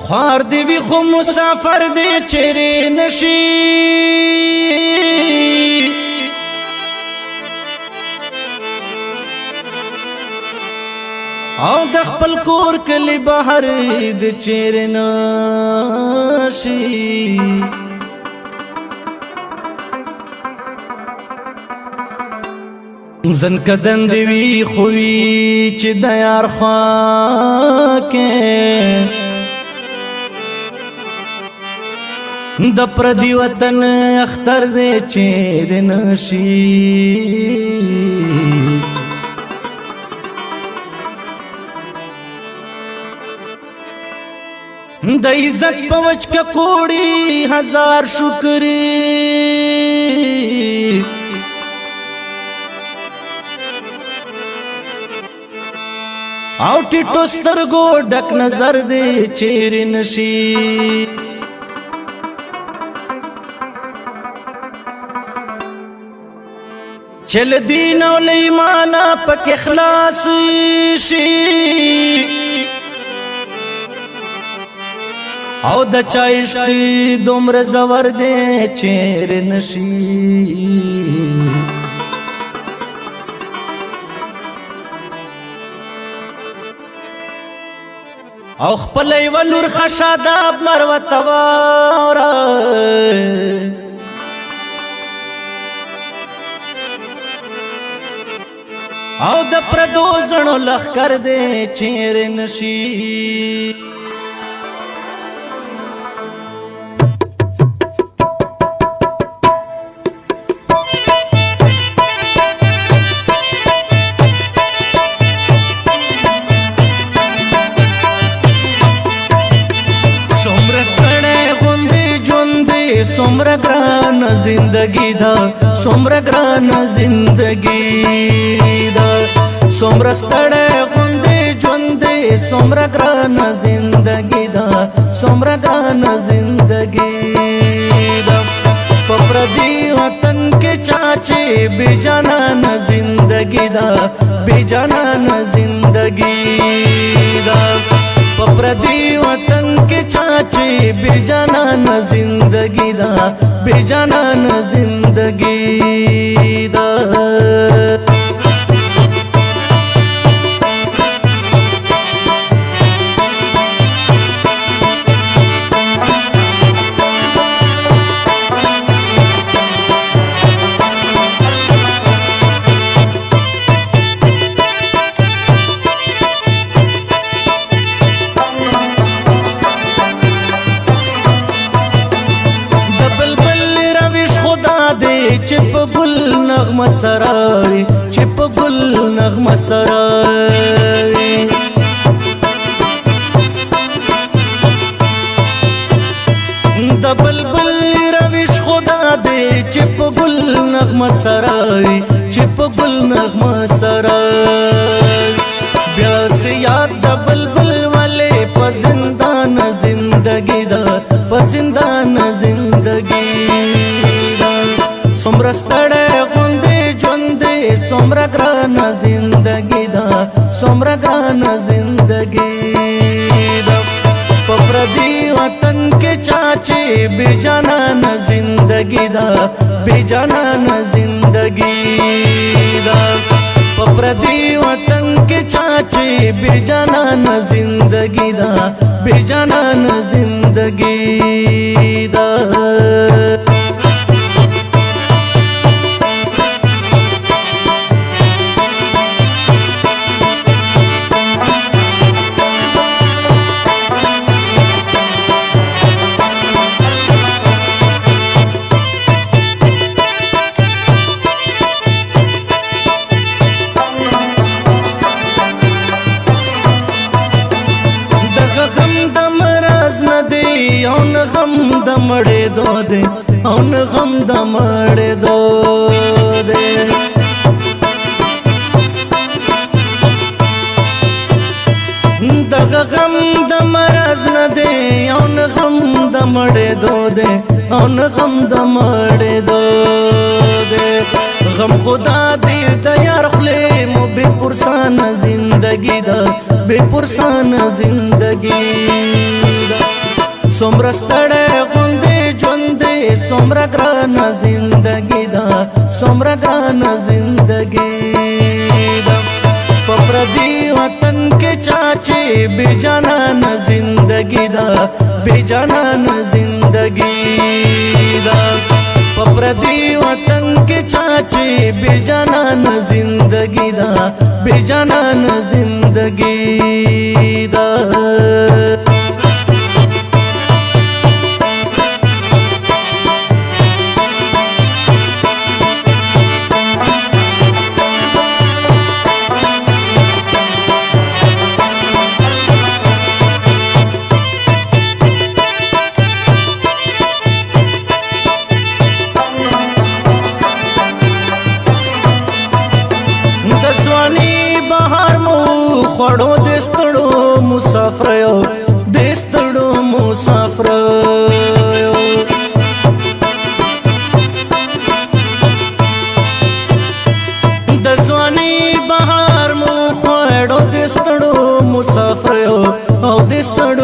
خوار دی وی خو مسافر دی چیرې نشي او د خپل کور کلی بهر د چیرې نشي زن کدن دی وی خوی چې د یار خوا کې د پردی وطن اختر دې چیرې نشي د عزت پوچ کپوڑی ہزار شکری او ټیټو سترګو ډک نظر دې چیرې نشي چل دین او ایمان پک اخلاص شي او د چایشت دومره زور دې چیرې نشي او خپل ولور خشاداب مروت واره او د پردو زړو لخر دې چیرې نشي سمرا گران زندگی دا سمرا گران زندگی دا سمرا ستړی غوندې ژوندې سمرا گران زندگی دا سمرا گران زندگی دا په پردي وطن کې چاچې بے جانان زندگی دا بے جانان زندگی دا پردی وطن کے چاچے بے جانان زندگی دا بے جانان زندگی دا چپ گل نغمه سرای چپ گل نغمه سرای د بلبل روش خدا دې چپ گل نغمه سرای چپ گل نغمه سرای بیا سے یاد د بلبل والے په زندان زندگی دا په زندان زندگی سمرا ستړی غوندې ژوندې سمرا ګران زندگی دا سمرا ګران زندگی دا په پردي وطن کې چاچې بے جانان زندگی دا بے جانان زندگی دا په پردي وطن کې چاچې بے جانان زندگی دا بے جانان زندگی دا اون غم د مړې دو دے اون غم د مړې دو دے دغه غم د مرز نه دے اون غم د مړې دو دے اون غم د مړې دو دے غم خدا دې د یار خلې مو بے پرسان زندگی دا بے پرسان زندگی دا څومره ستړی غوندې ژوند دی څومره ګرانه زندګي ده څومره ګرانه زندګي ده په پردي وطن کې چا چې بې جانانه زندګي ده بې جانانه زندګي ده په پردي وطن کې چا چې بې جانانه زندګي ده بې جانانه زندګي ده خوړو دستړو مسافر یو دستړو مسافر یو د ځواني بهار مو خوړو دستړو مسافر یو او دستړو